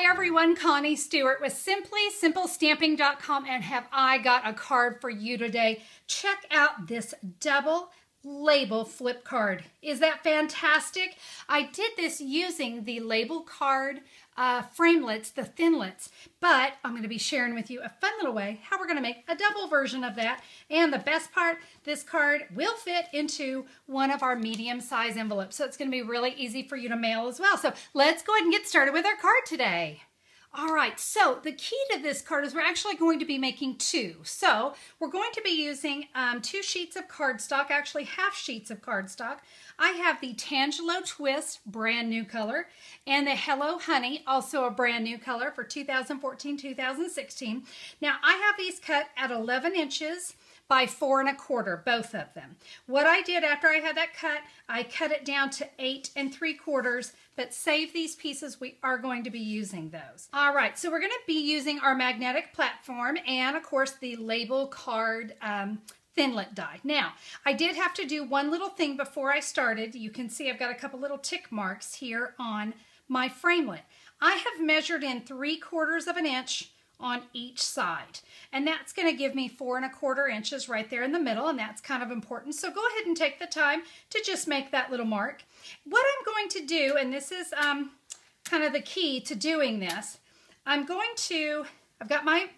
everyone, Connie Stewart with SimplySimpleStamping.com, and have I got a card for you today. Check out this double label flip card. Is that fantastic? I did this using the label card framelits, the Thinlits, but I'm going to be sharing with you a fun little way how we're going to make a double version of that. And the best part, this card will fit into one of our medium-size envelopes, so it's going to be really easy for you to mail as well. So let's go ahead and get started with our card today. All right, so the key to this card is we're actually going to be making two. So we're going to be using 2 sheets of cardstock, actually half sheets of cardstock. I have the Tangelo Twist, brand new color, and the Hello Honey, also a brand new color for 2014-2016. Now I have these cut at 11 inches by 4 1/4, both of them. What I did after I had that cut, I cut it down to 8 3/4, but save these pieces. We are going to be using those. All right, so we're going to be using our magnetic platform and, of course, the label card Thinlit die. Now, I did have to do one little thing before I started. You can see I've got a couple little tick marks here on my framelit. I have measured in 3/4 of an inch on each side, and that's going to give me 4 1/4 inches right there in the middle, and that's kind of important. So go ahead and take the time to just make that little mark. What I'm going to do, and this is kind of the key to doing this, I've got my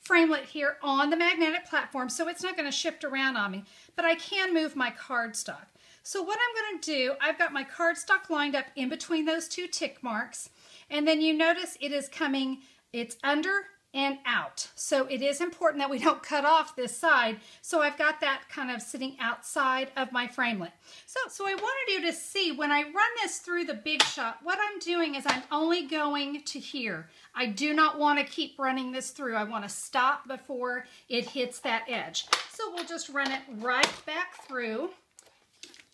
framelit here on the magnetic platform, so it's not going to shift around on me, but I can move my cardstock. So what I'm going to do, I've got my cardstock lined up in between those 2 tick marks, and then you notice it is coming, it's under and out. So it is important that we don't cut off this side. So I've got that kind of sitting outside of my framelit. So I wanted you to see when I run this through the Big Shot, what I'm doing is I'm only going to here. I do not want to keep running this through. I want to stop before it hits that edge. So we'll just run it right back through.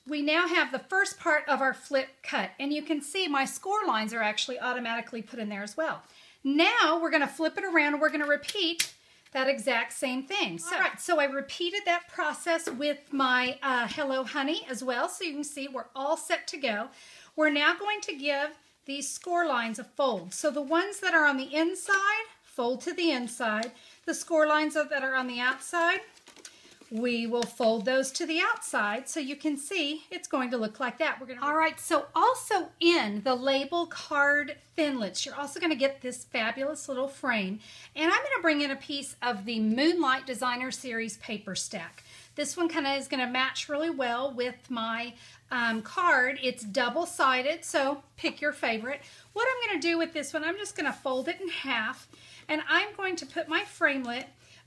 We now have the first part of our flip cut, and you can see my score lines are actually automatically put in there as well. Now we're going to flip it around and we're going to repeat that exact same thing. So, all right, so I repeated that process with my Hello Honey as well, so you can see we're all set to go. We're now going to give these score lines a fold. So the ones that are on the inside, fold to the inside. The score lines that are on the outside, we will fold those to the outside, so you can see it's going to look like that. All right, so also in the label card Thinlits, you're also going to get this fabulous little frame, and I'm going to bring in a piece of the Moonlight Designer Series paper stack. This one kind of is going to match really well with my card. It's double-sided, so pick your favorite. What I'm going to do with this one, I'm just going to fold it in half, and I'm going to put my framelit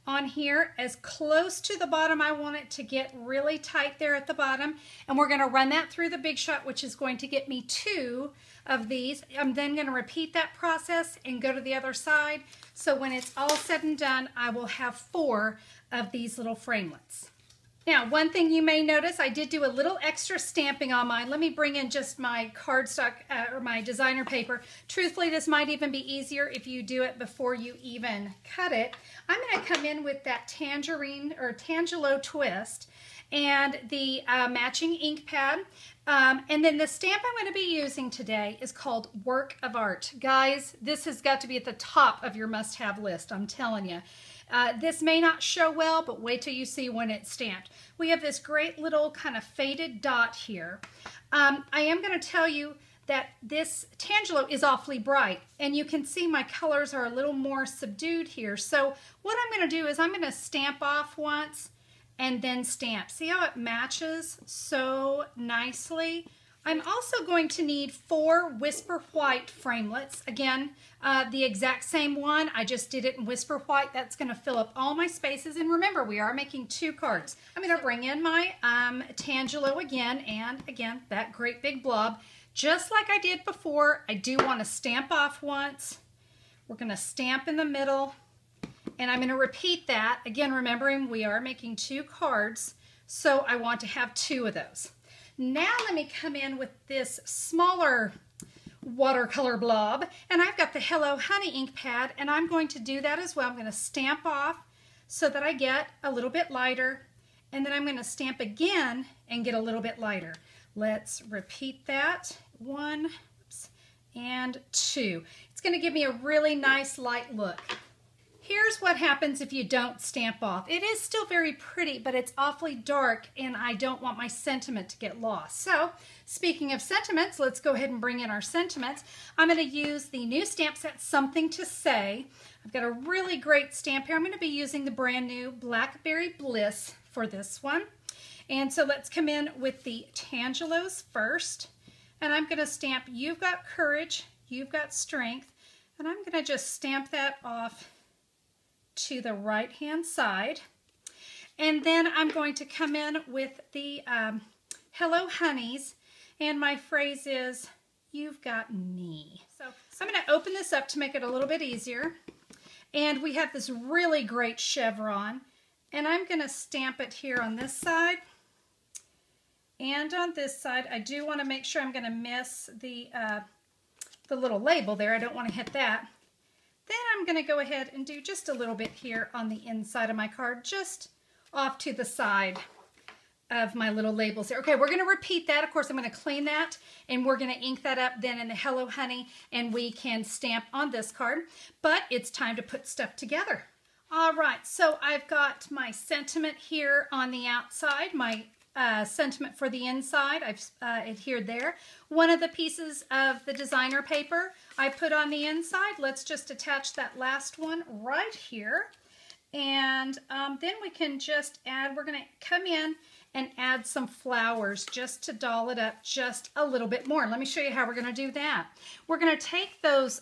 on here as close to the bottom. I want it to get really tight there at the bottom, and we're going to run that through the Big Shot, which is going to get me 2 of these. I'm then going to repeat that process and go to the other side, so when it's all said and done, I will have 4 of these little framelits. Now, one thing you may notice, I did do a little extra stamping on mine. Let me bring in just my cardstock or my designer paper. Truthfully, this might even be easier if you do it before you even cut it. I'm going to come in with that tangerine or Tangelo Twist and the matching ink pad. And then the stamp I'm going to be using today is called Work of Art. Guys, this has got to be at the top of your must-have list, I'm telling you. This may not show well, but wait till you see when it's stamped. We have this great little kind of faded dot here. I am going to tell you that this Tangelo is awfully bright, and you can see my colors are a little more subdued here. So what I'm going to do is I'm going to stamp off once and then stamp. See how it matches so nicely? I'm also going to need 4 Whisper White framelits. Again, the exact same one. I just did it in Whisper White. That's going to fill up all my spaces. And remember, we are making 2 cards. I'm going to bring in my Tangelo again, and again, that great big blob. Just like I did before, I do want to stamp off once. We're going to stamp in the middle, and I'm going to repeat that. Again, remembering we are making 2 cards, so I want to have 2 of those. Now let me come in with this smaller watercolor blob, and I've got the Hello Honey ink pad, and I'm going to do that as well. I'm going to stamp off so that I get a little bit lighter, and then I'm going to stamp again and get a little bit lighter. Let's repeat that. 1, and 2. It's going to give me a really nice light look. Here's what happens if you don't stamp off. It is still very pretty, but it's awfully dark, and I don't want my sentiment to get lost. So, speaking of sentiments, let's go ahead and bring in our sentiments. I'm going to use the new stamp set, Something to Say. I've got a really great stamp here. I'm going to be using the brand new Blackberry Bliss for this one. And so let's come in with the Tangelos first. And I'm going to stamp, You've Got Courage, You've Got Strength. And I'm going to just stamp that off to the right hand side, and then I'm going to come in with the Hello Honeys, and my phrase is You've Got Me. So I'm going to open this up to make it a little bit easier, and we have this really great chevron, and I'm going to stamp it here on this side and on this side. I do want to make sure I'm going to miss the little label there. I don't want to hit that. Then I'm going to go ahead and do just a little bit here on the inside of my card, just off to the side of my little labels there. Okay, we're going to repeat that. Of course, I'm going to clean that, and we're going to ink that up then in the Hello Honey, and we can stamp on this card. But it's time to put stuff together. All right, so I've got my sentiment here on the outside, my sentiment for the inside. I've adhered there. One of the pieces of the designer paper I put on the inside. Let's just attach that last one right here. And then we can just add, we're going to come in and add some flowers just to doll it up just a little bit more. Let me show you how we're going to do that. We're going to take those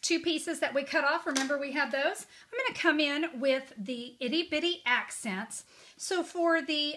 2 pieces that we cut off. Remember we had those? I'm going to come in with the Itty Bitty Accents. So for the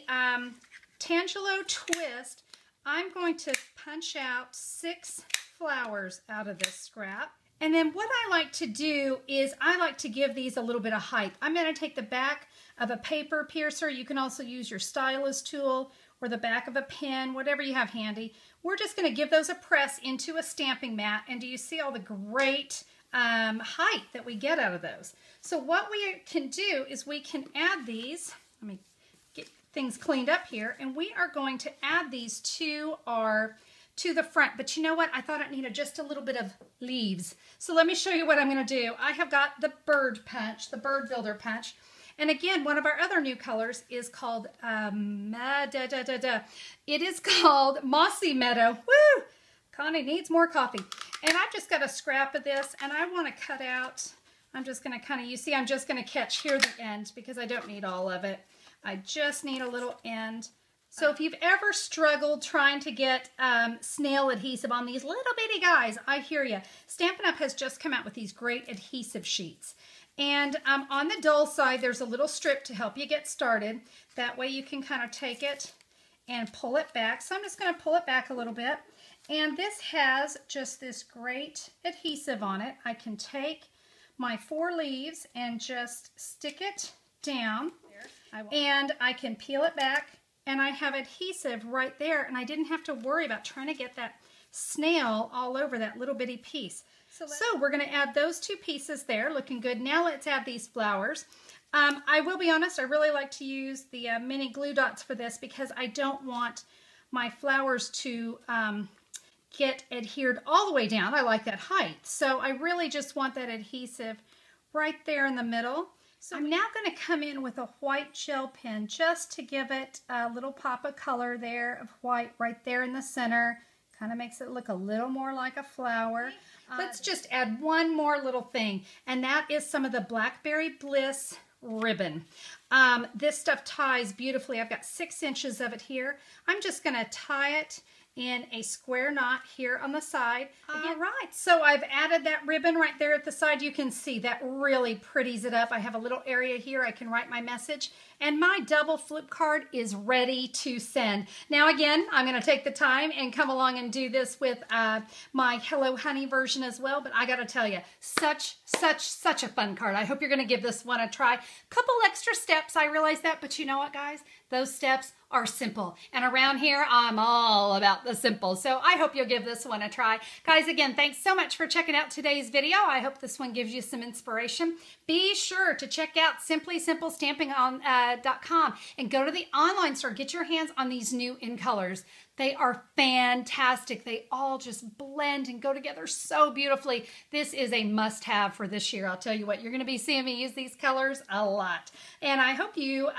Tangelo Twist, I'm going to punch out 6 flowers out of this scrap. And then what I like to do is I like to give these a little bit of height. I'm going to take the back of a paper piercer. You can also use your stylus tool or the back of a pen, whatever you have handy. We're just going to give those a press into a stamping mat. And do you see all the great height that we get out of those? So what we can do is we can add these. Let me get things cleaned up here, and we are going to add these to the front. But you know what? I thought it needed just a little bit of leaves. So let me show you what I'm going to do. I have got the bird punch, the bird builder punch. And again, one of our other new colors is called it is called Mossy Meadow. Woo! Connie needs more coffee. And I've just got a scrap of this, and I want to cut out. I'm just going to kind of, you see, I'm just going to catch here the end because I don't need all of it. I just need a little end. So if you've ever struggled trying to get snail adhesive on these little bitty guys, I hear you. Stampin' Up! Has just come out with these great adhesive sheets. And on the dull side, there's a little strip to help you get started. That way you can kind of take it and pull it back. So I'm just going to pull it back a little bit. And this has just this great adhesive on it. I can take my 4 leaves and just stick it down. And I can peel it back. And I have adhesive right there. And I didn't have to worry about trying to get that snail all over that little bitty piece. So we're going to add those 2 pieces there. Looking good. Now let's add these flowers. I will be honest, I really like to use the mini glue dots for this because I don't want my flowers to get adhered all the way down. I like that height. So I really just want that adhesive right there in the middle. So I'm now going to come in with a white gel pen just to give it a little pop of color there of white right there in the center. Kind of makes it look a little more like a flower. Let's just add one more little thing, and that is some of the Blackberry Bliss ribbon. This stuff ties beautifully. I've got 6 inches of it here. I'm just going to tie it in a square knot here on the side. All right, so I've added that ribbon right there at the side. You can see that really pretties it up. I have a little area here I can write my message, and my double flip card is ready to send. Now again, I'm going to take the time and come along and do this with my Hello Honey version as well, but I got to tell you, such a fun card. I hope you're going to give this one a try. Couple extra steps, I realize that, but you know what, guys? Those steps are simple. And around here, I'm all about the simple. So I hope you'll give this one a try. Guys, again, thanks so much for checking out today's video. I hope this one gives you some inspiration. Be sure to check out simplysimplestamping.com and go to the online store. Get your hands on these new in colors. They are fantastic. They all just blend and go together so beautifully. This is a must-have for this year. I'll tell you what, you're going to be seeing me use these colors a lot. And I hope you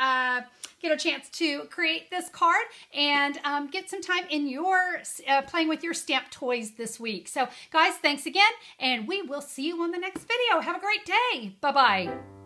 get a chance to create this card and get some time in your playing with your stamp toys this week. So guys, thanks again, and we will see you on the next video. Have a great day. Bye-bye.